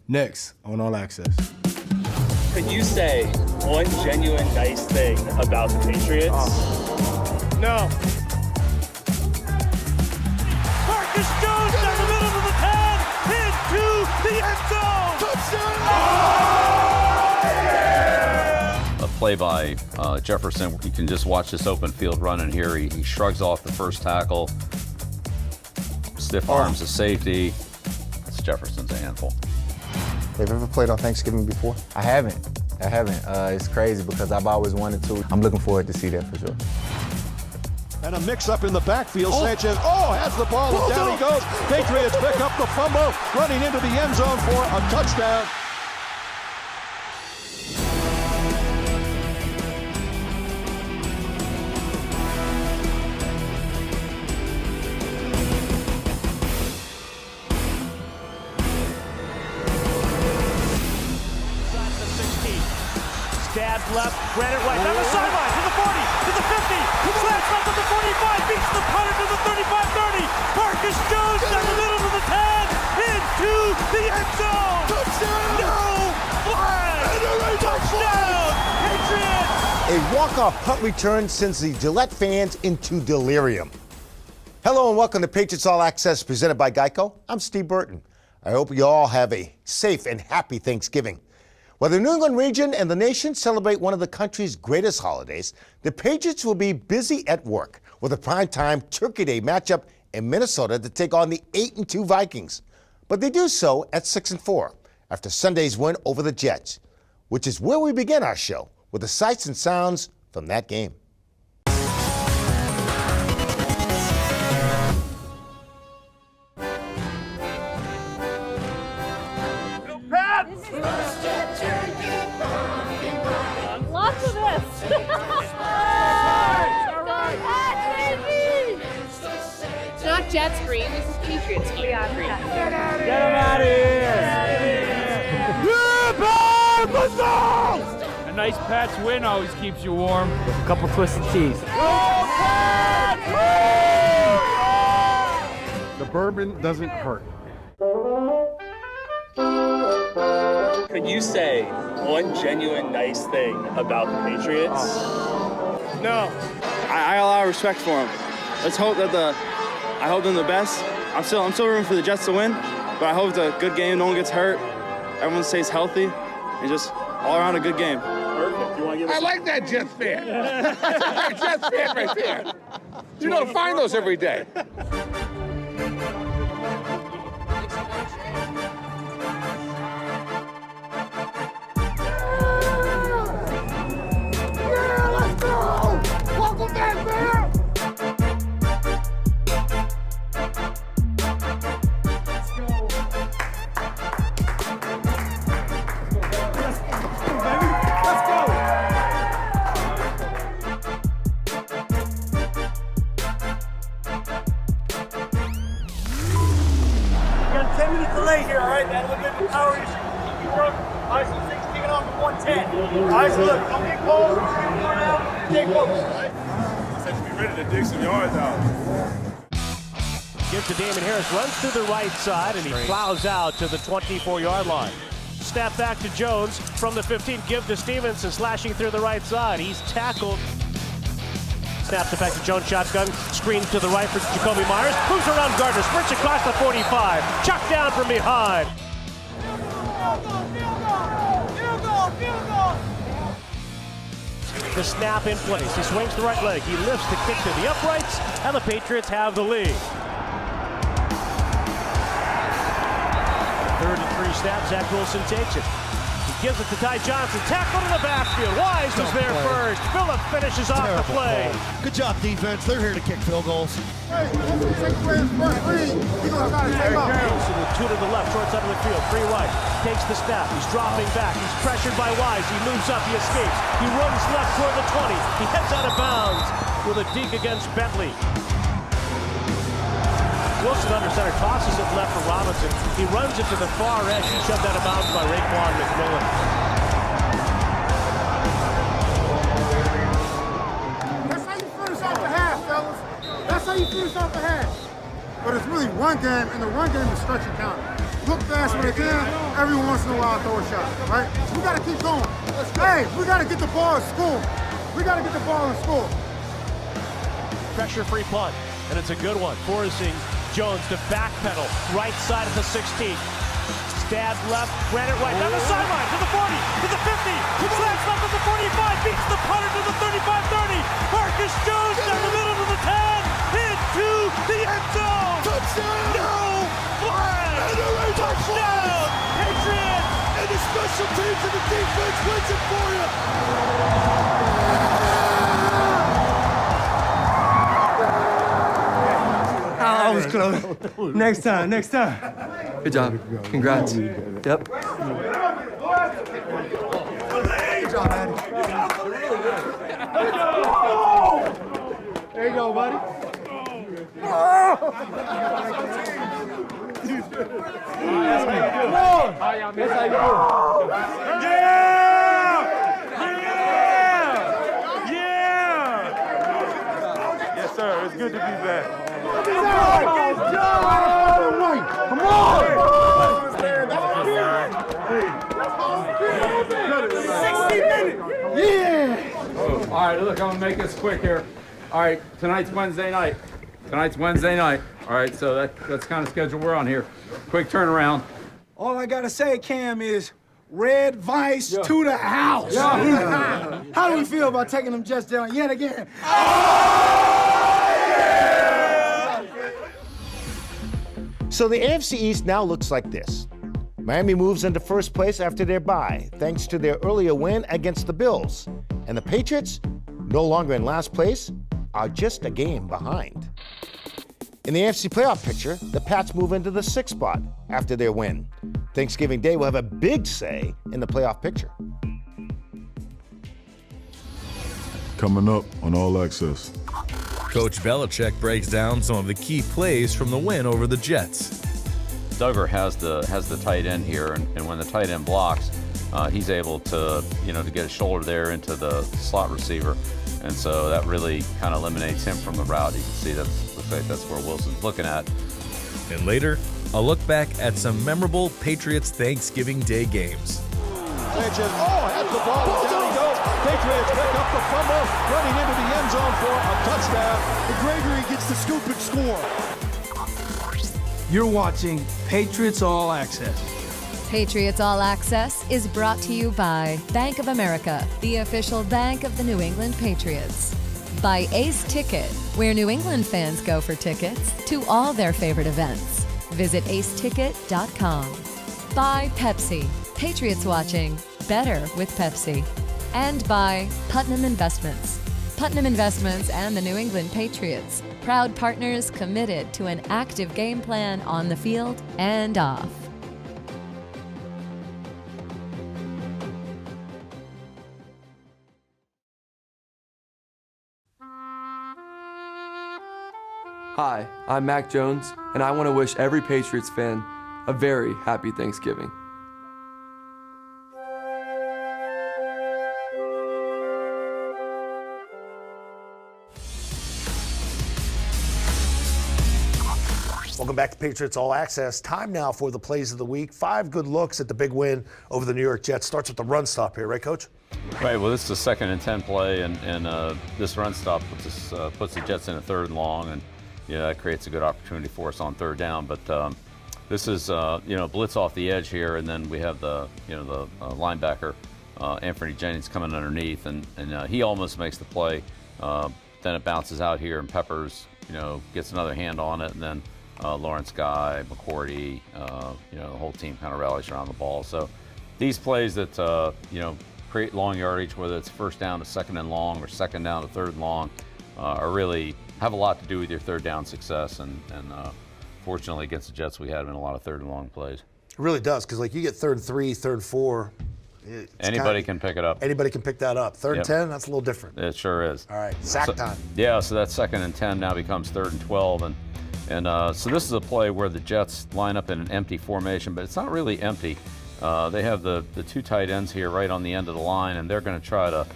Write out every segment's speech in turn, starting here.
Next on All Access. Could you say one genuine nice thing about the Patriots? No. Marcus Jones down the middle of the 10, into the end zone. Touchdown! A play by Jefferson. You can just watch this open field running here. He shrugs off the first tackle, stiff arms the safety. It's Jefferson's a handful. Have you ever played on Thanksgiving before? I haven't. It's crazy because I've always wanted to. I'm looking forward to see that for sure. And a mix-up in the backfield. Sanchez, has the ball, and down he goes. Patriots pick up the fumble, running into the end zone for a touchdown. Stabs left, Granite right, down the sideline, to the 40, to the 50, slants left to the 45, beats the punter to the 35-30. Marcus Jones down the middle of the 10, into the end zone. Touchdown! No flag! Touchdown! Patriots! A walk-off punt return sends the Gillette fans into delirium. Hello and welcome to Patriots All Access presented by GEICO. I'm Steve Burton. I hope you all have a safe and happy Thanksgiving. While the New England region and the nation celebrate one of the country's greatest holidays, the Patriots will be busy at work with a primetime Turkey Day matchup in Minnesota to take on the 8-2 Vikings. But they do so at 6-4 after Sunday's win over the Jets, which is where we begin our show with the sights and sounds from that game. Lots of this. It's not Jets green, this is Patriots green. Get him out of here! A nice Pats win always keeps you warm. A couple twisted teeth. The bourbon doesn't hurt. Could you say one genuine nice thing about the Patriots? No. I got a lot of respect for them. Let's hope that I hope them the best. I'm still rooting for the Jets to win, but I hope it's a good game. No one gets hurt. Everyone stays healthy, and just all around a good game. Perfect. You want to give us like that Jets fan. That Jets fan right there. You don't find those every day. Gives to Damon Harris, runs to the right side, and he plows out to the 24-yard line. Snap back to Jones from the 15, give to Stevenson, slashing through the right side. He's tackled. Snaps it back to Jones, shotgun, screen to the right for Jacoby Myers, moves around Gardner, sprints across the 45, chucked down from behind. The snap in place, he swings the right leg, he lifts the kick to the uprights, and the Patriots have the lead. 3rd and 3 snap, Zach Wilson takes it. He gives it to Ty Johnson, tackled in the backfield. Wise was there first. Phillip finishes off the play. Good job, defense. They're here to kick field goals. Wilson with 2 to the left, short side of the field, 3 right. Takes the snap, he's dropping back, he's pressured by Wise, he moves up, he escapes. He runs left toward the 20, he heads out of bounds with a deke against Bentley. Wilson under center, tosses it left for Robinson. He runs it to the far edge. He's shoved out of bounds by Raekwon McMillan. That's how you finish off the half, fellas. That's how you finish off the half. but it's really one game, and the one game is stretch and counter. Look fast when they can, every once in a while throw a shot, right? So we gotta keep going. Hey, we gotta get the ball in school. We gotta get the ball in school. Pressure-free punt, and it's a good one, forcing Jones to backpedal right side at the 16. Stab left, ran it right, down the sideline, to the 40, to the 50, slants left to the 45, beats the punter to the 35-30. Marcus Jones down the middle to the 10, into the end zone. Touchdown! No flag! Touchdown! Patriots! And the special teams and the defense wins it for you. I was close. Next time. Good job. Congrats. Yep. Good job, Maddie. There you go, buddy. Yes, sir. It's good to be back. Come on! 60 minutes! Yeah! All right, look, I'm gonna make this quick here. All right, tonight's Wednesday night. All right, so that's kind of schedule we're on here. Quick turnaround. All I gotta say, Cam, is Red Vice to the house. How do we feel about taking them Jets down yet again? So the AFC East now looks like this. Miami moves into first place after their bye, thanks to their earlier win against the Bills. And the Patriots, no longer in last place, are just a game behind. In the AFC playoff picture, the Pats move into the 6th spot after their win. Thanksgiving Day will have a big say in the playoff picture. Coming up on All Access. Coach Belichick breaks down some of the key plays from the win over the Jets. Duggar has the tight end here, and when the tight end blocks, he's able to to get his shoulder there into the slot receiver, and so that really kind of eliminates him from the route. You can see looks like that's where Wilson's looking at. And later, a look back at some memorable Patriots Thanksgiving Day games. Sanchez, has the ball, and down he goes. Patriots pick up the fumble, running into the end zone for a touchdown. And Gregory gets the scoop and score. You're watching Patriots All Access. Patriots All Access is brought to you by Bank of America, the official bank of the New England Patriots. By Ace Ticket, where New England fans go for tickets to all their favorite events. Visit aceticket.com. By Pepsi, Patriots watching better with Pepsi. And by Putnam Investments. Putnam Investments and the New England Patriots, proud partners committed to an active game plan on the field and off. Hi, I'm Mac Jones, and I want to wish every Patriots fan a very happy Thanksgiving. Welcome back to Patriots All Access. Time now for the plays of the week. 5 good looks at the big win over the New York Jets. Starts with the run stop here, right, Coach? Right. Well, this is a 2nd and 10 play, and this run stop puts the Jets in a 3rd and long, and that creates a good opportunity for us on 3rd down. But this is blitz off the edge here, and then we have the linebacker Anthony Jennings coming underneath, and he almost makes the play. Then it bounces out here, and Peppers gets another hand on it, and then Lawrence Guy, McCourty, the whole team kind of rallies around the ball. So these plays that create long yardage, whether it's 1st down to 2nd and long or 2nd down to 3rd and long, are really have a lot to do with your 3rd down success. And fortunately against the Jets, we had them in a lot of 3rd and long plays. It really does, because you get 3rd and 3, 3rd and 4. Anybody can pick it up. Anybody can pick that up. 3rd and 10, that's a little different. It sure is. All right, sack time. Yeah, so that 2nd and 10 now becomes 3rd and 12, and so this is a play where the Jets line up in an empty formation, but it's not really empty. They have the 2 tight ends here right on the end of the line, and they're going to try to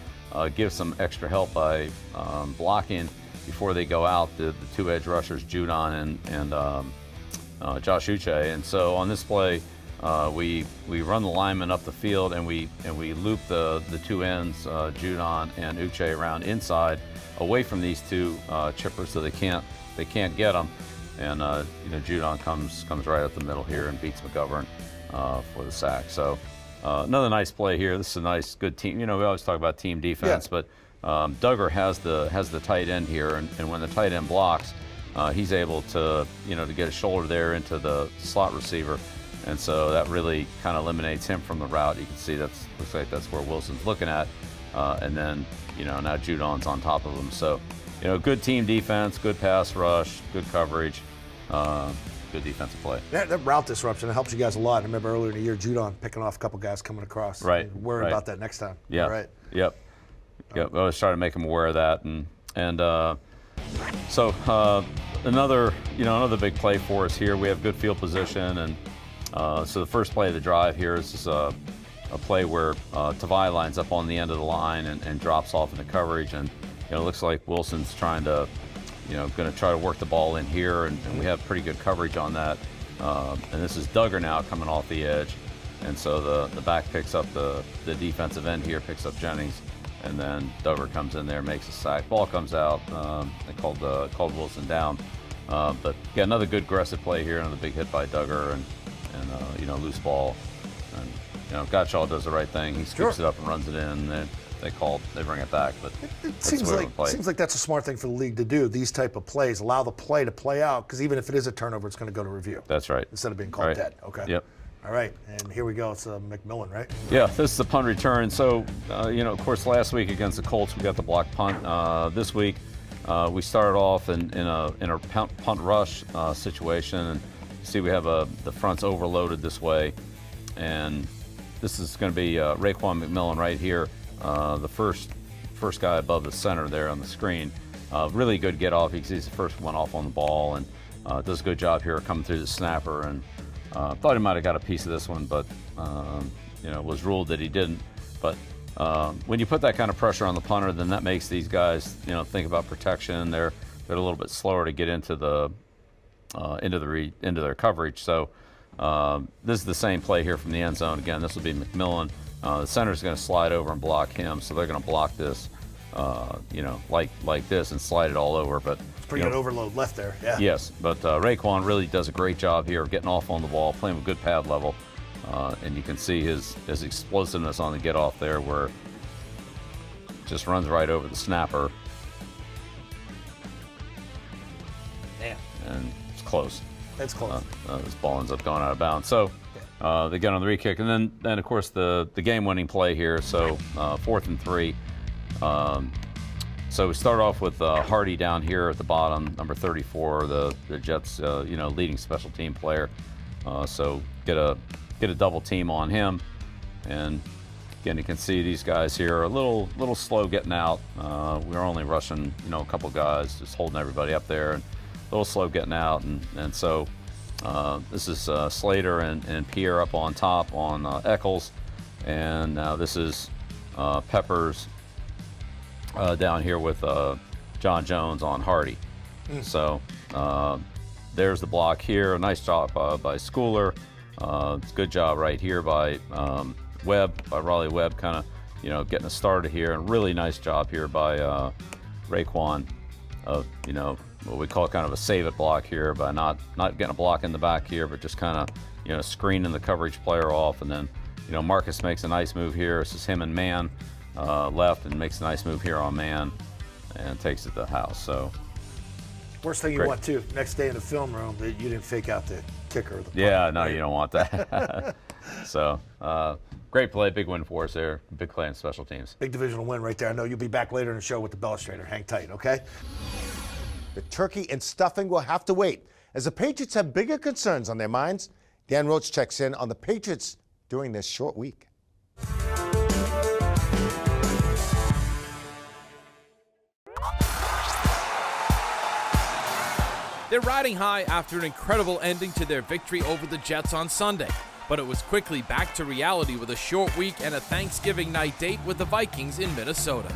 give some extra help by blocking before they go out, the two edge rushers, Judon and Josh Uche. And so on this play, we run the lineman up the field, and we loop the two ends, Judon and Uche, around inside, away from these two chippers, so they can't get them. And Judon comes right up the middle here and beats McGovern for the sack. So another nice play here. This is a nice, good team. We always talk about team defense, but Duggar has the tight end here, and when the tight end blocks, he's able to to get a shoulder there into the slot receiver, and so that really kind of eliminates him from the route. You can see looks like that's where Wilson's looking at, and then now Judon's on top of him. So good team defense, good pass rush, good coverage, good defensive play. That route disruption, it helps you guys a lot. I remember earlier in the year, Judon picking off a couple guys coming across. Right. Worry about that next time. Yeah. Right. Yep. Yep. I always try to make them aware of that, and so another big play for us here. We have good field position, and so the first play of the drive here is a play where Tavai lines up on the end of the line and drops off into coverage, and it looks like Wilson's trying to going to try to work the ball in here, and we have pretty good coverage on that. And this is Duggar now coming off the edge, and so the back picks up the defensive end here, picks up Jennings, and then Duggar comes in there, makes a sack. Ball comes out. They called Wilson down. But yeah, another good aggressive play here, another big hit by Duggar, and loose ball. And Gottschall does the right thing. He scoops it up and runs it in. They bring it back. But it seems like that's a smart thing for the league to do. These type of plays, allow the play to play out, because even if it is a turnover, it's going to go to review. That's right. Instead of being called dead. Okay. Yep. All right, and here we go. It's McMillan, right? Yeah, this is the punt return. So, of course, last week against the Colts, we got the block punt. This week, we started off in a punt rush situation, and you see we have the front's overloaded this way, and this is going to be Raekwon McMillan right here, the first guy above the center there on the screen. Really good get off. He's the first one off on the ball, and does a good job here coming through the snapper, and thought he might have got a piece of this one, but was ruled that he didn't. But when you put that kind of pressure on the punter, then that makes these guys think about protection. They're a little bit slower to get into their coverage. So this is the same play here from the end zone. Again, this will be McMillan. The center's going to slide over and block him, so they're going to block this, like this and slide it all over. But pretty good overload left there. Yeah. Yes, but Raekwon really does a great job here of getting off on the ball, playing with good pad level, and you can see his explosiveness on the get off there, where just runs right over the snapper. Damn. And it's close. It's close. This ball ends up going out of bounds. So they get on the re-kick, and then of course the game-winning play here. So 4th and 3. So we start off with Hardy down here at the bottom, number 34, the Jets, leading special team player. So get a double team on him, and again you can see these guys here are a little slow getting out. We're only rushing a couple guys, just holding everybody up there, and a little slow getting out, and so this is Slater and Pierre up on top on Eccles, and now this is Peppers down here with John Jones on Hardy. So there's the block here. A nice job by Schooler. It's a good job right here by Raleigh Webb, kind of getting us started here, and really nice job here by Raekwon of what we call kind of a save it block here, by not getting a block in the back here, but just kind of screening the coverage player off, and then Marcus makes a nice move here. This is him and man. Left, and makes a nice move here on man and takes it to the house. So worst thing you want too, next day in the film room, that you didn't fake out the kicker or the you don't want that. So great play, big win for us there. Big play in special teams. Big divisional win right there. I know you'll be back later in the show with the Belestrator. Hang tight, okay? The turkey and stuffing will have to wait, as the Patriots have bigger concerns on their minds. Dan Roach checks in on the Patriots during this short week. They're riding high after an incredible ending to their victory over the Jets on Sunday, but it was quickly back to reality with a short week and a Thanksgiving night date with the Vikings in Minnesota.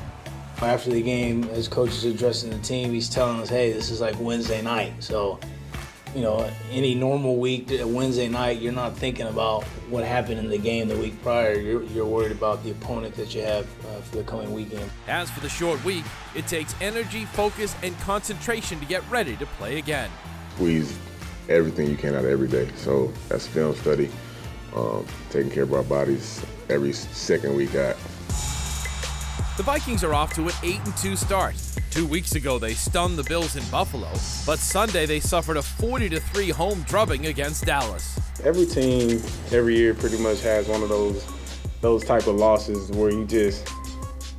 After the game, as coach is addressing the team, he's telling us, hey, this is like Wednesday night. So, you know, any normal week, Wednesday night, you're not thinking about what happened in the game the week prior. You're worried about the opponent that you have for the coming weekend. As for the short week, it takes energy, focus, and concentration to get ready to play again. Squeeze everything you can out of every day. So that's film study, taking care of our bodies every second we got. The Vikings are off to an 8-2 start. 2 weeks ago, they stunned the Bills in Buffalo, but Sunday they suffered a 40-3 home drubbing against Dallas. Every team, every year, pretty much has one of those type of losses where you just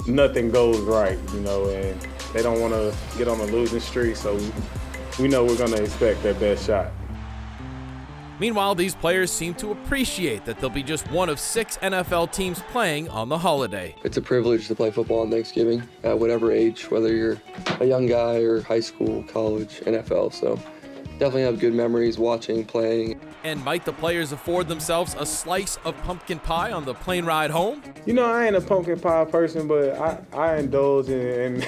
nothing goes right, you know, and they don't want to get on a losing streak, so we know we're going to expect their best shot. Meanwhile, these players seem to appreciate that they'll be just one of 6 NFL teams playing on the holiday. It's a privilege to play football on Thanksgiving at whatever age, whether you're a young guy or high school, college, NFL. So definitely have good memories watching, playing. And might the players afford themselves a slice of pumpkin pie on the plane ride home? You know, I ain't a pumpkin pie person, but I indulge in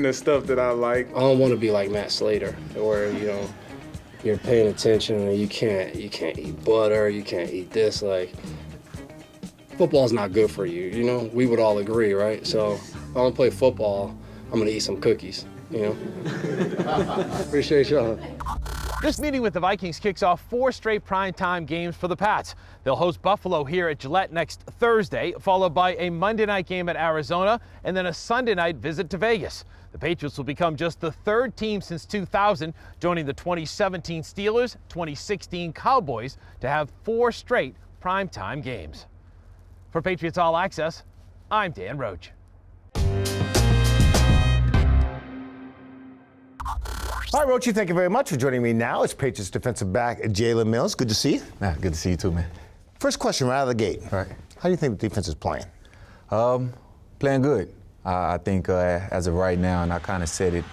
the stuff that I like. I don't want to be like Matt Slater, where, you know, you're paying attention and you can't eat butter, you can't eat this. Like, football's not good for you, you know? We would all agree, right? So if I want to play football, I'm going to eat some cookies, you know? Appreciate y'all. This meeting with the Vikings kicks off 4 straight primetime games for the Pats. They'll host Buffalo here at Gillette next Thursday, followed by a Monday night game at Arizona, and then a Sunday night visit to Vegas. The Patriots will become just the 3rd team since 2000, joining the 2017 Steelers, 2016 Cowboys, to have 4 straight primetime games. For Patriots All Access, I'm Dan Roach. All right, Roachy, thank you very much for joining me now. It's Patriots defensive back Jalen Mills. Good to see you. Yeah, good to see you too, man. First question right out of the gate. All right. How do you think the defense is playing? Playing good. I think as of right now, and I kind of said it,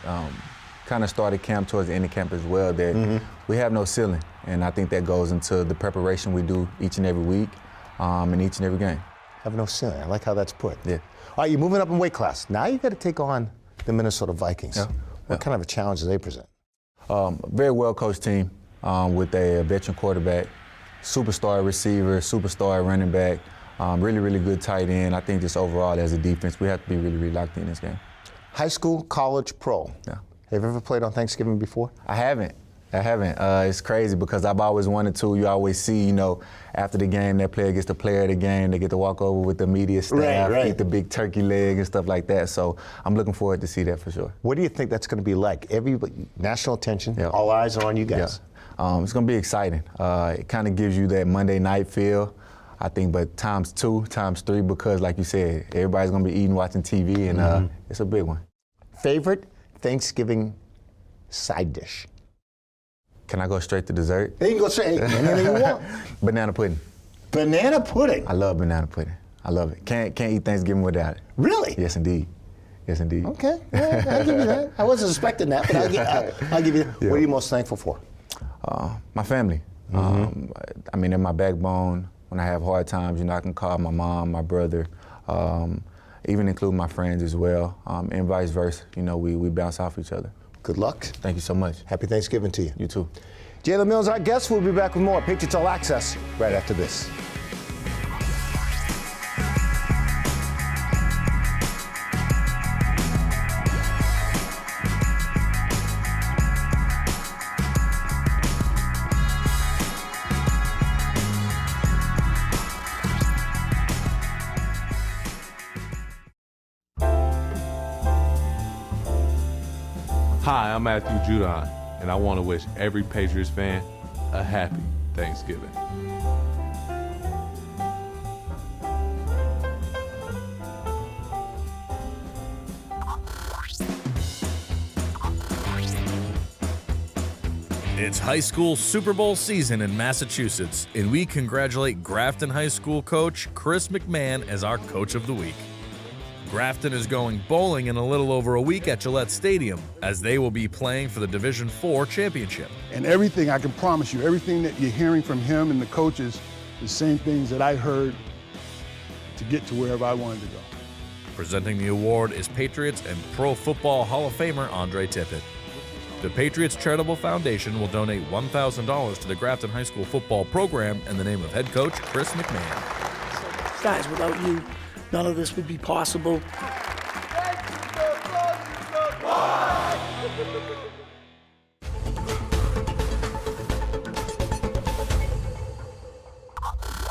kind of started camp towards the end of camp as well, that we have no ceiling. And I think that goes into the preparation we do each and every week and each and every game. Have no ceiling. I like how that's put. Yeah. All right, you're moving up in weight class. Now you got to take on the Minnesota Vikings. Yeah. What kind of a challenge do they present? Very well-coached team with a veteran quarterback, superstar receiver, superstar running back, really, really good tight end. I think just overall as a defense, we have to be really, really locked in this game. High school, college, pro. Yeah. Have you ever played on Thanksgiving before? I haven't. It's crazy because I've always wanted to. You always see, you know, after the game, that player gets the player of the game. They get to walk over with the media staff, eat the big turkey leg and stuff like that. So I'm looking forward to see that for sure. What do you think that's going to be like? Everybody, national attention, all eyes are on you guys. Yeah. It's going to be exciting. It kind of gives you that Monday night feel, I think, but times 2, times 3, because like you said, everybody's going to be eating, watching TV, and it's a big one. Favorite Thanksgiving side dish? Can I go straight to dessert? You can go straight. Anything you want. Banana pudding. Banana pudding? I love banana pudding. I love it. Can't eat Thanksgiving without it. Really? Yes, indeed. Yes, indeed. Okay. Yeah, I'll give you that. I wasn't expecting that, but I'll give you that. What are you most thankful for? My family. I mean, they're my backbone. When I have hard times, you know, I can call my mom, my brother, even include my friends as well, and vice versa. You know, we bounce off each other. Good luck. Thank you so much. Happy Thanksgiving to you. You too. Jalen Mills, our guest. We'll be back with more Patriots All Access right after this. Hi, I'm Matthew Judon, and I want to wish every Patriots fan a happy Thanksgiving. It's high school Super Bowl season in Massachusetts, and we congratulate Grafton High School coach Chris McMahon as our Coach of the Week. Grafton is going bowling in a little over a week at Gillette Stadium, as they will be playing for the Division IV championship. And everything, I can promise you, everything that you're hearing from him and the coaches, the same things that I heard to get to wherever I wanted to go. Presenting the award is Patriots and Pro Football Hall of Famer Andre Tippett. The Patriots Charitable Foundation will donate $1,000 to the Grafton High School football program in the name of head coach Chris McMahon. Guys, without you, none of this would be possible.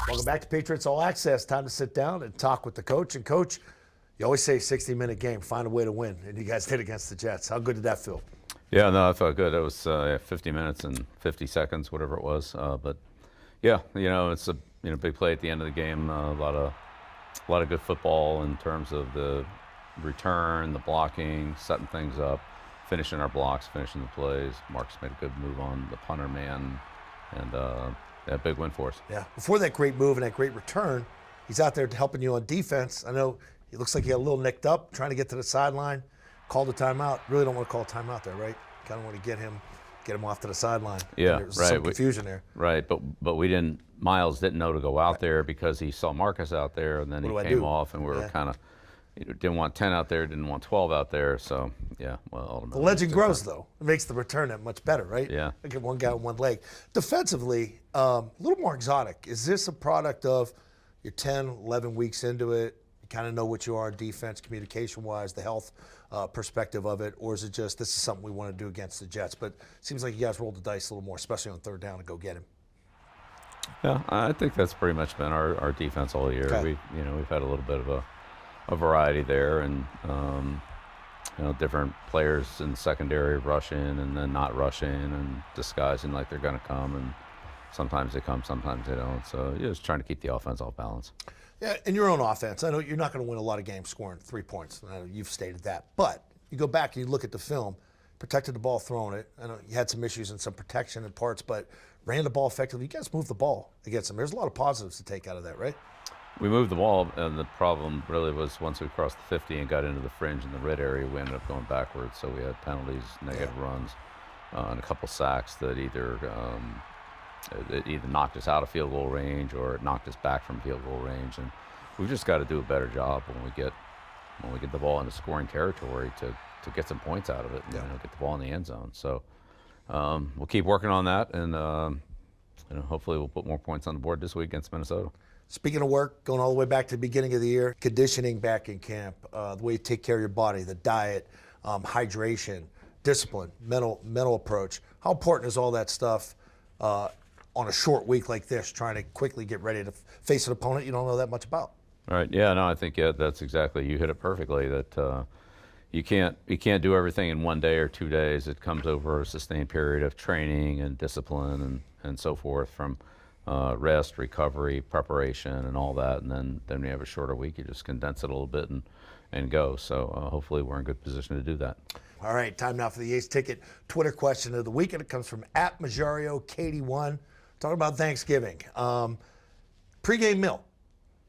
Welcome back to Patriots All Access. Time to sit down and talk with the coach. And Coach, you always say 60-minute game, find a way to win. And you guys did against the Jets. How good did that feel? Yeah, no, I felt good. It was 50 minutes and 50 seconds, whatever it was. But yeah, it's a big play at the end of the game. A lot of good football in terms of the return, the blocking, setting things up, finishing our blocks, finishing the plays. Marcus made a good move on the punter man, and a big win for us. Yeah. Before that great move and that great return, he's out there helping you on defense. I know it looks like he got a little nicked up, trying to get to the sideline. Called a timeout. Really don't want to call a timeout there, right? Kind of want to get him off to the sideline. Yeah, There was right. some confusion there. Right, but we didn't. Miles didn't know to go out there because he saw Marcus out there, and then What do I he came do? off, and we were kind of didn't want 10 out there, didn't want 12 out there. So yeah, well, The ultimately, legend it's grows, different. though. It makes the return that much better, right? Yeah. I get one guy on one leg. Defensively, a little more exotic. Is this a product of you're 10, 11 weeks into it, you kind of know what you are on defense, communication-wise, the health perspective of it, or is it just this is something we want to do against the Jets? But it seems like you guys rolled the dice a little more, especially on third down, to go get him. Yeah, I think that's pretty much been our defense all year. Okay. We've had a little bit of a variety there, and different players in secondary rushing and then not rushing and disguising like they're going to come, and sometimes they come, sometimes they don't. So just trying to keep the offense off balance. Yeah, in your own offense, I know you're not going to win a lot of games scoring 3 points. I know you've stated that. But you go back and you look at the film, protected the ball, throwing it. I know you had some issues in some protection and parts, but ran the ball effectively. You guys moved the ball against them. There's a lot of positives to take out of that, right? We moved the ball, and the problem really was once we crossed the 50 and got into the fringe in the red area, we ended up going backwards. So we had penalties, negative runs, and a couple sacks that either knocked us out of field goal range or it knocked us back from field goal range. And we've just got to do a better job when we get the ball into scoring territory to get some points out of it and get the ball in the end zone. So we'll keep working on that, and hopefully we'll put more points on the board this week against Minnesota. Speaking of work, going all the way back to the beginning of the year, conditioning back in camp, the way you take care of your body, the diet, hydration, discipline, mental approach. How important is all that stuff on a short week like this, trying to quickly get ready to face an opponent you don't know that much about? All right. Yeah. No. I think that's exactly. You hit it perfectly. That you can't do everything in 1 day or 2 days. It comes over a sustained period of training and discipline and so forth, from rest, recovery, preparation, and all that. And then when you have a shorter week, you just condense it a little bit and go. So hopefully we're in good position to do that. All right, time now for the Ace Ticket Twitter question of the week, and it comes from @Majario-Katie1. Talking about Thanksgiving. Pre-game meal.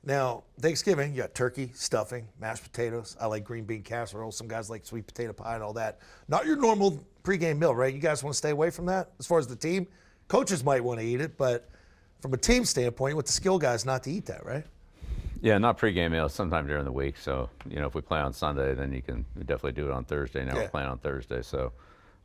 Now, Thanksgiving, you got turkey, stuffing, mashed potatoes. I like green bean casserole. Some guys like sweet potato pie and all that. Not your normal pre-game meal, right? You guys want to stay away from that? As far as the team, coaches might want to eat it, but from a team standpoint, with the skill guys, not to eat that, right? Yeah, not pre-game meals, sometime during the week. So, if we play on Sunday, then we definitely do it on Thursday. Now we're playing on Thursday. So,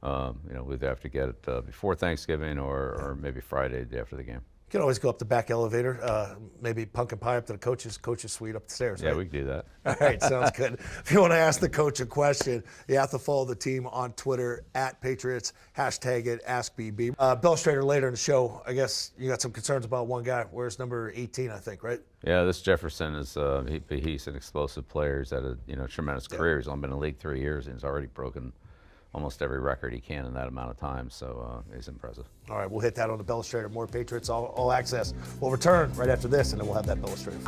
we'd have to get it before Thanksgiving or maybe Friday, the day after the game. You can always go up the back elevator, maybe pumpkin pie up to the coach's suite up the stairs. Yeah, right? we can do that. All right, sounds good. If you want to ask the coach a question, you have to follow the team on Twitter @Patriots, hashtag it, AskBB. Belestrator later in the show, I guess you got some concerns about one guy. Where's number 18, I think, right? Yeah, this Jefferson is he's an explosive player. He's had a tremendous career. He's only been in the league 3 years, and he's already broken almost every record he can in that amount of time. So he's impressive. All right, we'll hit that on the Belestrator. More Patriots All Access. We'll return right after this, and then we'll have that Belestrator.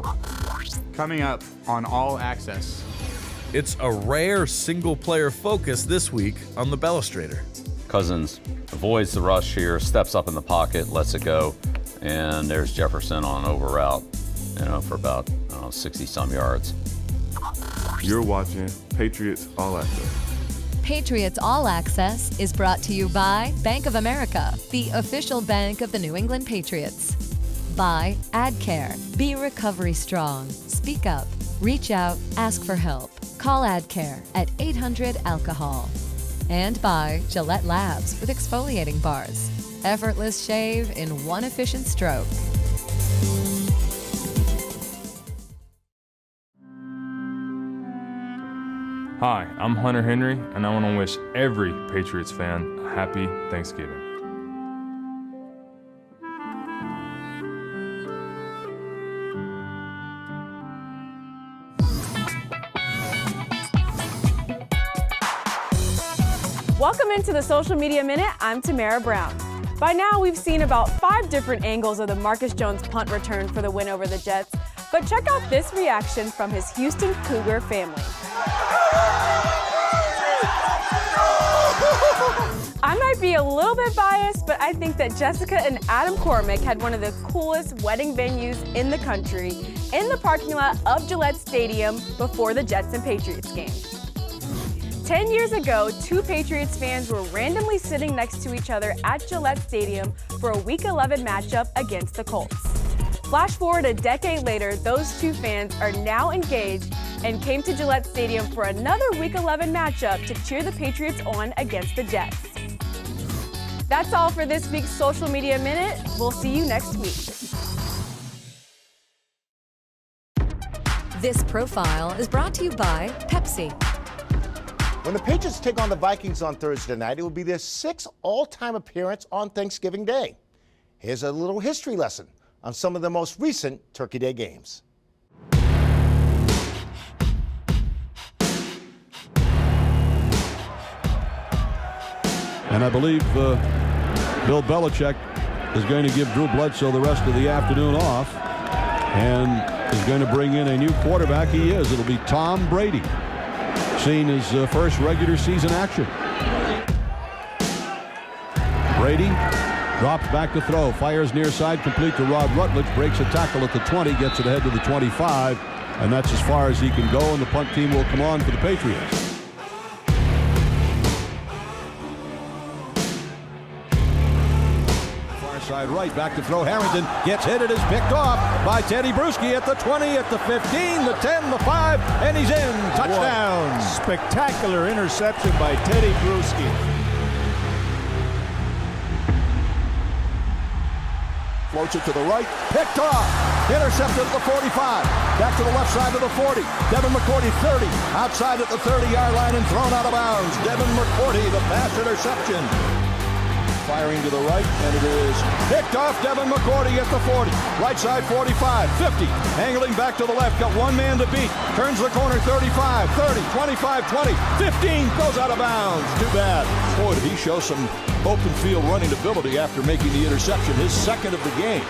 Coming up on All Access. It's a rare single-player focus this week on the Belestrator. Cousins avoids the rush here, steps up in the pocket, lets it go, and there's Jefferson on an over route, for about 60-some yards. You're watching Patriots All Access. Patriots All Access is brought to you by Bank of America, the official bank of the New England Patriots. By AdCare, be recovery strong. Speak up. Reach out, ask for help. Call AdCare at 800-ALCOHOL. And by Gillette Labs with exfoliating bars. Effortless shave in one efficient stroke. Hi, I'm Hunter Henry, and I want to wish every Patriots fan a happy Thanksgiving. Welcome into the Social Media Minute. I'm Tamara Brown. By now, we've seen about 5 different angles of the Marcus Jones punt return for the win over the Jets. But check out this reaction from his Houston Cougar family. I might be a little bit biased, but I think that Jessica and Adam Cormick had one of the coolest wedding venues in the country in the parking lot of Gillette Stadium before the Jets and Patriots game. 10 years ago, 2 Patriots fans were randomly sitting next to each other at Gillette Stadium for a Week 11 matchup against the Colts. Flash forward a decade later, those 2 fans are now engaged and came to Gillette Stadium for another Week 11 matchup to cheer the Patriots on against the Jets. That's all for this week's Social Media Minute. We'll see you next week. This profile is brought to you by Pepsi. When the Patriots take on the Vikings on Thursday night, it will be their 6th all-time appearance on Thanksgiving Day. Here's a little history lesson on some of the most recent Turkey Day games. And I believe Bill Belichick is going to give Drew Bledsoe the rest of the afternoon off and is going to bring in a new quarterback. He is. It'll be Tom Brady, seeing his first regular season action. Brady drops back to throw, fires near side, complete to Rod Rutledge, breaks a tackle at the 20, gets it ahead to the 25, and that's as far as he can go, and the punt team will come on for the Patriots. Far side right, back to throw. Harrington gets hit. It is picked off by Teddy Bruschi at the 20, at the 15, the 10, the 5, and he's in. Touchdown. Spectacular interception by Teddy Bruschi. Floats it to the right, picked off, intercepted at the 45, back to the left side of the 40, Devin McCourty 30, outside at the 30-yard line and thrown out of bounds. Devin McCourty, the pass interception. Firing to the right, and it is picked off. Devin McCourty at the 40, right side 45, 50, angling back to the left, got one man to beat, turns the corner 35, 30, 25, 20, 15, goes out of bounds. Too bad. Boy, did he show some open field running ability after making the interception, his second of the game.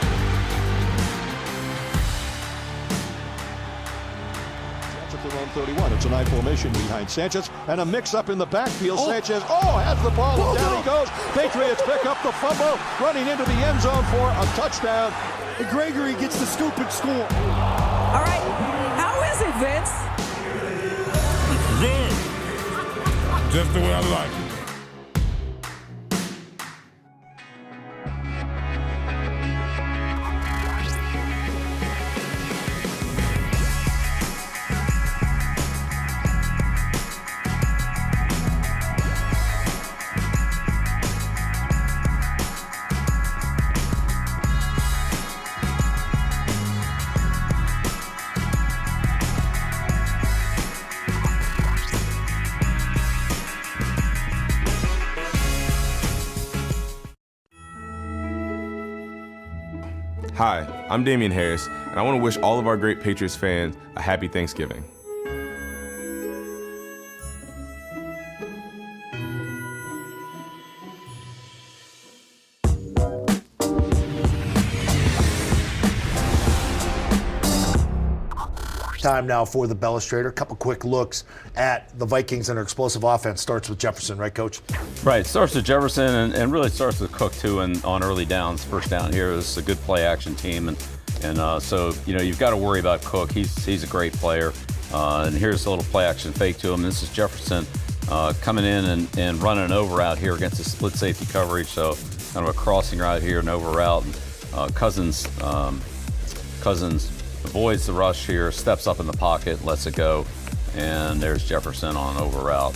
Sanchez at run 31. It's an I formation behind Sanchez, and a mix-up in the backfield. Sanchez, has the ball, and down he goes. Patriots pick up the fumble, running into the end zone for a touchdown. And Gregory gets the scoop and score. All right, how is it, Vince? Good. Just the way I like it. Hi, I'm Damian Harris, and I want to wish all of our great Patriots fans a happy Thanksgiving. Time now for the Belestrator. A couple quick looks at the Vikings and their explosive offense. Starts with Jefferson, right, Coach? Right, starts with Jefferson and really starts with Cook too. And on early downs, first down here is a good play action team, and so you've got to worry about Cook. He's a great player. And here's a little play action fake to him. This is Jefferson coming in and running an over route here against the split safety coverage. So kind of a crossing route here, an over route. Cousins avoids the rush here, steps up in the pocket, lets it go, and there's Jefferson on an over route,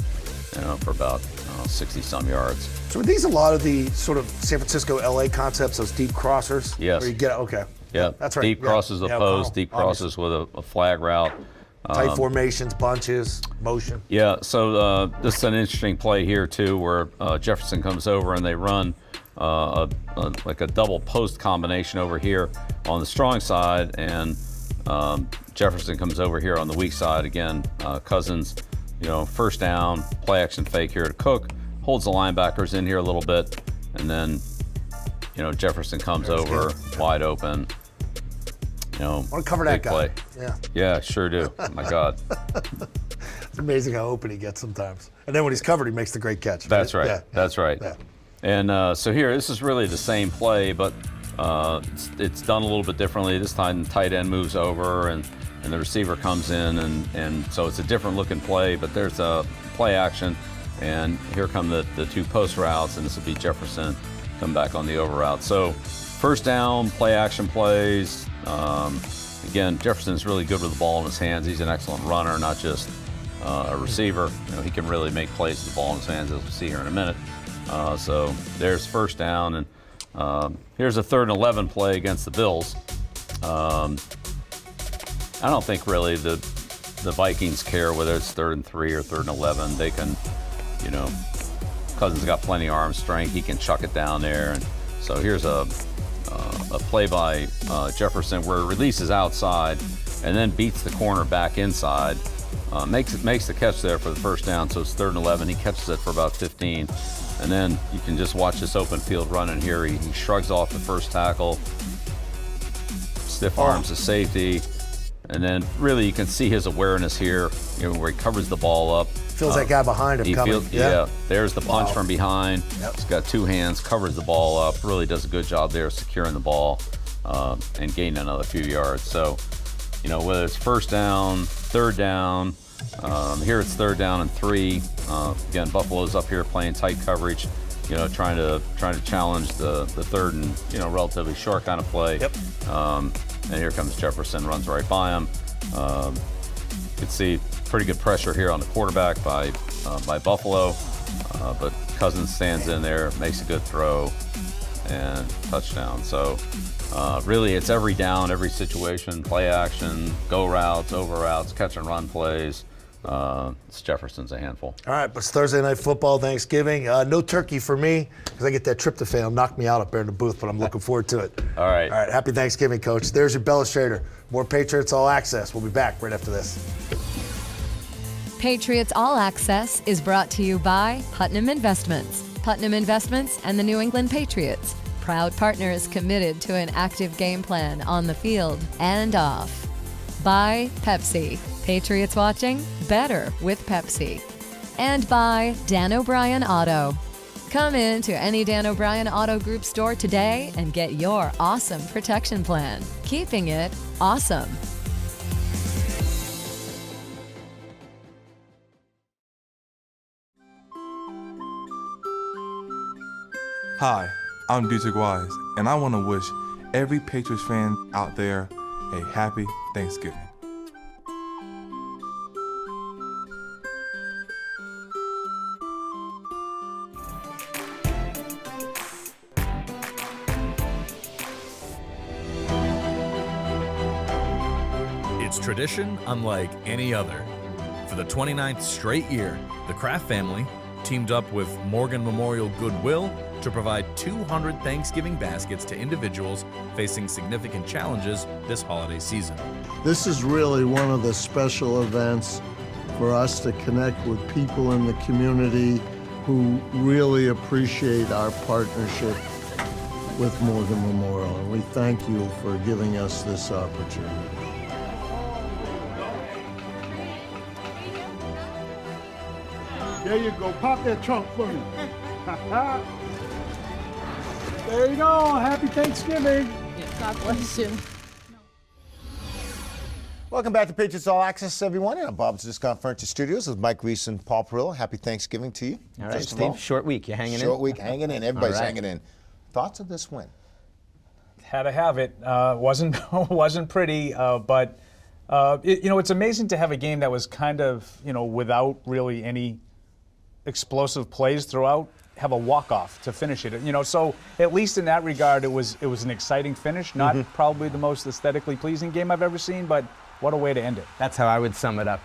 for about 60-some yards. So are these a lot of the sort of San Francisco, LA concepts, those deep crossers? Yes. Where you get, okay. Yeah, That's right. Deep crosses Yeah, opposed, deep crosses with a flag route. Tight formations, bunches, motion. Yeah, so this is an interesting play here too, where Jefferson comes over and they run like a double post combination over here on the strong side, and Jefferson comes over here on the weak side. Again, Cousins, first down, play action fake here to Cook, holds the linebackers in here a little bit, and then Jefferson comes over wide open. Want to cover that guy. Play. Yeah, sure do. My God. It's amazing how open he gets sometimes. And then when he's covered, he makes the great catch. That's right. Yeah. That's right. Yeah. And so here, this is really the same play, but it's done a little bit differently. This time, the tight end moves over, and the receiver comes in, and so it's a different looking play, but there's a play action, and here come the two post routes, and this will be Jefferson come back on the over route. So first down, play action plays. Again, Jefferson's really good with the ball in his hands. He's an excellent runner, not just a receiver. He can really make plays with the ball in his hands, as we'll see here in a minute. So there's first down, and here's a 3rd and 11 play against the Bills. I don't think really the Vikings care whether it's 3rd and 3 or 3rd and 11. They can, Cousins got plenty of arm strength. He can chuck it down there. And so here's a play by Jefferson where it releases outside and then beats the corner back inside. Makes the catch there for the first down, so it's 3rd and 11. He catches it for about 15. And then you can just watch this open field running here. He shrugs off the first tackle, stiff arms the safety, and then really you can see his awareness here, where he covers the ball up. Feels that guy behind him coming. There's the punch from behind. Yep. He's got two hands, covers the ball up, really does a good job there securing the ball and gaining another few yards. So, whether it's first down, 3rd down, here it's 3rd down and 3. Again, Buffalo's up here playing tight coverage, trying to challenge the 3rd and relatively short kind of play. Yep. And here comes Jefferson, runs right by him. You can see pretty good pressure here on the quarterback by Buffalo, but Cousins stands in there, makes a good throw, and touchdown. So really it's every down, every situation, play action, go routes, over routes, catch and run plays. It's Jefferson's a handful. All right, but it's Thursday Night Football, Thanksgiving. No turkey for me because I get that tryptophan. It'll knock me out up there in the booth, but I'm looking forward to it. All right. All right, happy Thanksgiving, Coach. There's your Belestrator. More Patriots All Access. We'll be back right after this. Patriots All Access is brought to you by Putnam Investments. Putnam Investments and the New England Patriots. Proud partners committed to an active game plan on the field and off. By Pepsi. Patriots watching? Better with Pepsi. And by Dan O'Brien Auto. Come in to any Dan O'Brien Auto Group store today and get your awesome protection plan. Keeping it awesome. Hi, I'm Dietrich Wise, and I want to wish every Patriots fan out there a happy Thanksgiving. It's tradition unlike any other. For the 29th straight year, the Kraft family teamed up with Morgan Memorial Goodwill to provide 200 Thanksgiving baskets to individuals facing significant challenges this holiday season. This is really one of the special events for us to connect with people in the community who really appreciate our partnership with Morgan Memorial. And we thank you for giving us this opportunity. There you go. Pop that trunk for me. There you go. Happy Thanksgiving. God bless you. Welcome back to Patriots All Access, everyone. And I'm Bob's Discount Furniture Studios with Mike Reese and Paul Perillo. Happy Thanksgiving to you. All right, Steve. Short week. You hanging in? Short week, hanging in. Everybody's All right. hanging in. Thoughts of this win? Had to have it. Wasn't pretty, but it's amazing to have a game that was kind of, without really any explosive plays throughout, have a walk-off to finish it. So at least in that regard, it was an exciting finish. Not probably the most aesthetically pleasing game I've ever seen, but what a way to end it. That's how I would sum it up.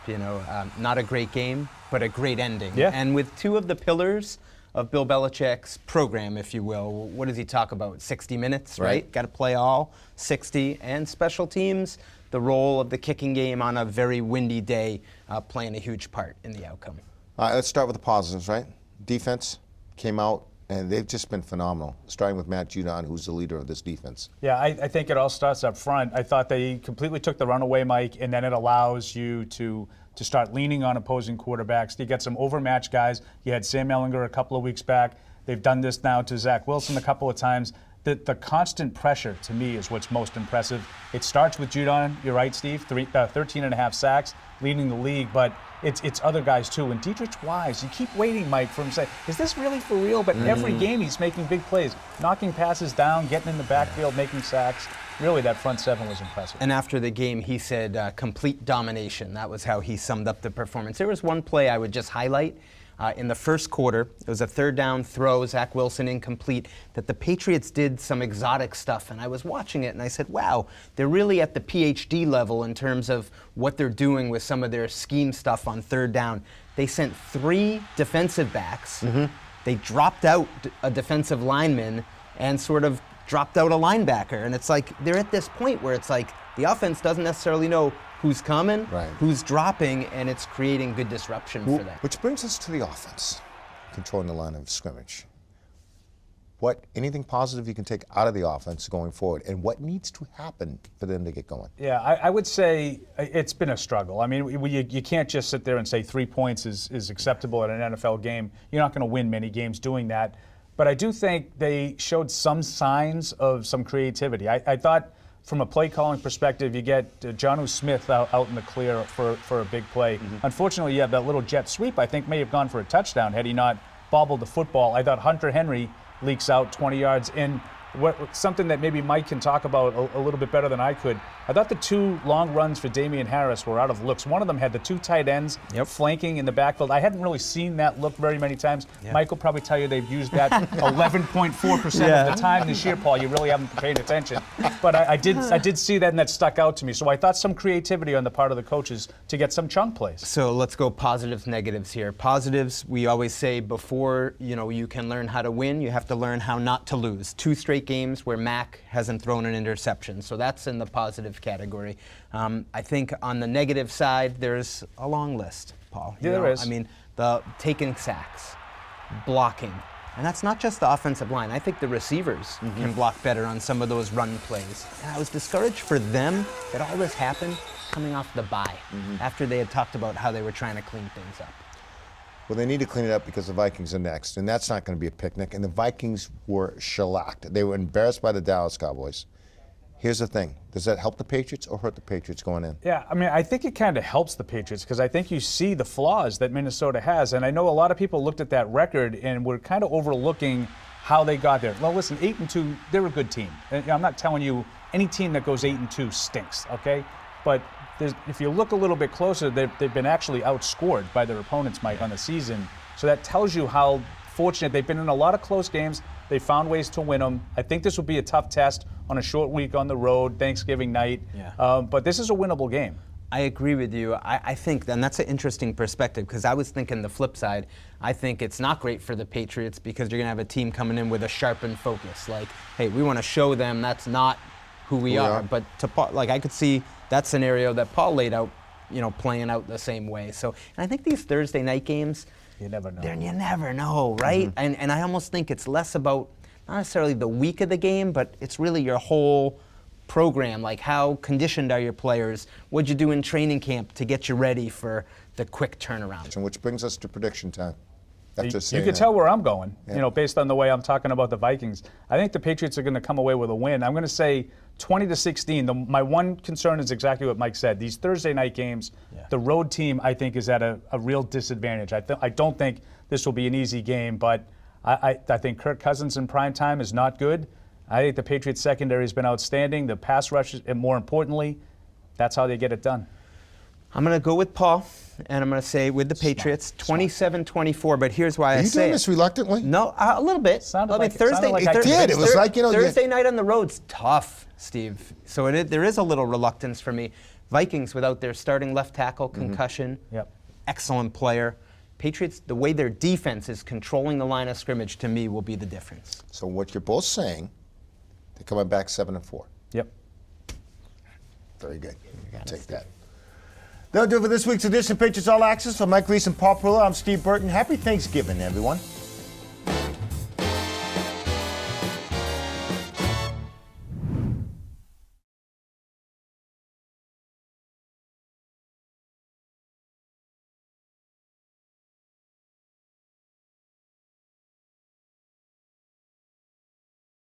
Not a great game, but a great ending. Yeah. And with two of the pillars of Bill Belichick's program, if you will, what does he talk about? 60 minutes, right? Got to play all 60, and special teams. The role of the kicking game on a very windy day playing a huge part in the outcome. All right, let's start with the positives, right? Defense came out, and they've just been phenomenal, starting with Matt Judon, who's the leader of this defense. Yeah, I think it all starts up front. I thought they completely took the runaway, Mike, and then it allows you to start leaning on opposing quarterbacks. You get some overmatched guys. You had Sam Ehlinger a couple of weeks back. They've done this now to Zach Wilson a couple of times. The constant pressure, to me, is what's most impressive. It starts with Judon, you're right, Steve, 13 and a half sacks, leading the league, but it's other guys too. And Dietrich Wise, you keep waiting, Mike, for him to say, is this really for real? But every game he's making big plays, knocking passes down, getting in the backfield, making sacks. Really, that front seven was impressive. And after the game, he said complete domination. That was how he summed up the performance. There was one play I would just highlight. In the first quarter, it was a third down throw, Zach Wilson incomplete, that the Patriots did some exotic stuff. And I was watching it and I said, wow, they're really at the PhD level in terms of what they're doing with some of their scheme stuff on third down. They sent 3 defensive backs. They dropped out a defensive lineman and sort of dropped out a linebacker. And it's like they're at this point where it's like the offense doesn't necessarily know who's coming, who's dropping, and it's creating good disruption for them. Which brings us to the offense, controlling the line of scrimmage. Anything positive you can take out of the offense going forward, and what needs to happen for them to get going? Yeah, I would say it's been a struggle. I mean, you can't just sit there and say 3 points is acceptable at an NFL game. You're not going to win many games doing that. But I do think they showed some signs of some creativity. I thought from a play calling perspective, you get Jonnu Smith out in the clear for a big play. Unfortunately, you have that little jet sweep, I think may have gone for a touchdown had he not bobbled the football. I thought Hunter Henry leaks out 20 yards in. Something that maybe Mike can talk about a little bit better than I could. I thought the 2 long runs for Damian Harris were out of looks. One of them had the 2 tight ends flanking in the backfield. I hadn't really seen that look very many times. Mike will probably tell you they've used that 11.4% of the time this year, Paul. You really haven't paid attention. But I did see that, and that stuck out to me. So I thought some creativity on the part of the coaches to get some chunk plays. So let's go positives, negatives here. Positives, we always say before you can learn how to win, you have to learn how not to lose. 2 straight games where Mac hasn't thrown an interception. So that's in the positive category. I think on the negative side, there's a long list, Paul. There is. I mean, the taking sacks, blocking. And that's not just the offensive line. I think the receivers can block better on some of those run plays. And I was discouraged for them that all this happened coming off the bye after they had talked about how they were trying to clean things up. Well, they need to clean it up because the Vikings are next, and that's not going to be a picnic. And the Vikings were shellacked. They were embarrassed by the Dallas Cowboys. Here's the thing. Does that help the Patriots or hurt the Patriots going in? Yeah, I mean, I think it kind of helps the Patriots because I think you see the flaws that Minnesota has. And I know a lot of people looked at that record and were kind of overlooking how they got there. Well, listen, 8-2, they're a good team. And I'm not telling you any team that goes 8-2 stinks, okay? But if you look a little bit closer, they've been actually outscored by their opponents, Mike, on the season. So that tells you how fortunate they've been in a lot of close games. They found ways to win them. I think this will be a tough test on a short week on the road, Thanksgiving night. But this is a winnable game. I agree with you. I think, and that's an interesting perspective because I was thinking the flip side. I think it's not great for the Patriots because you're going to have a team coming in with a sharpened focus. Like, hey, we want to show them that's not who we are. But I could see that scenario that Paul laid out, playing out the same way. So, and I think these Thursday night games, you never know. You never know, right? And I almost think it's less about not necessarily the week of the game, but it's really your whole program. Like how conditioned are your players? What'd you do in training camp to get you ready for the quick turnaround? And which brings us to prediction time. You can tell where I'm going, based on the way I'm talking about the Vikings. I think the Patriots are going to come away with a win. I'm going to say 20-16. My one concern is exactly what Mike said. These Thursday night games, the road team, I think, is at a real disadvantage. I don't think this will be an easy game, but I think Kirk Cousins in prime time is not good. I think the Patriots secondary has been outstanding. The pass rush, and more importantly, that's how they get it done. I'm going to go with Paul, and I'm going to say with the Patriots, 27-24. But here's why I say Are you doing this reluctantly? No, a little bit. Thursday, It was like, Thursday night on the road's tough, Steve. So there is a little reluctance for me. Vikings without their starting left tackle, concussion, excellent player. Patriots, the way their defense is controlling the line of scrimmage, to me, will be the difference. So what you're both saying, they're coming back 7-4. Yep. Very good. Take that. That'll do it for this week's edition of Patriots All Access. For Mike Reese and Paul Perla, I'm Steve Burton. Happy Thanksgiving, everyone.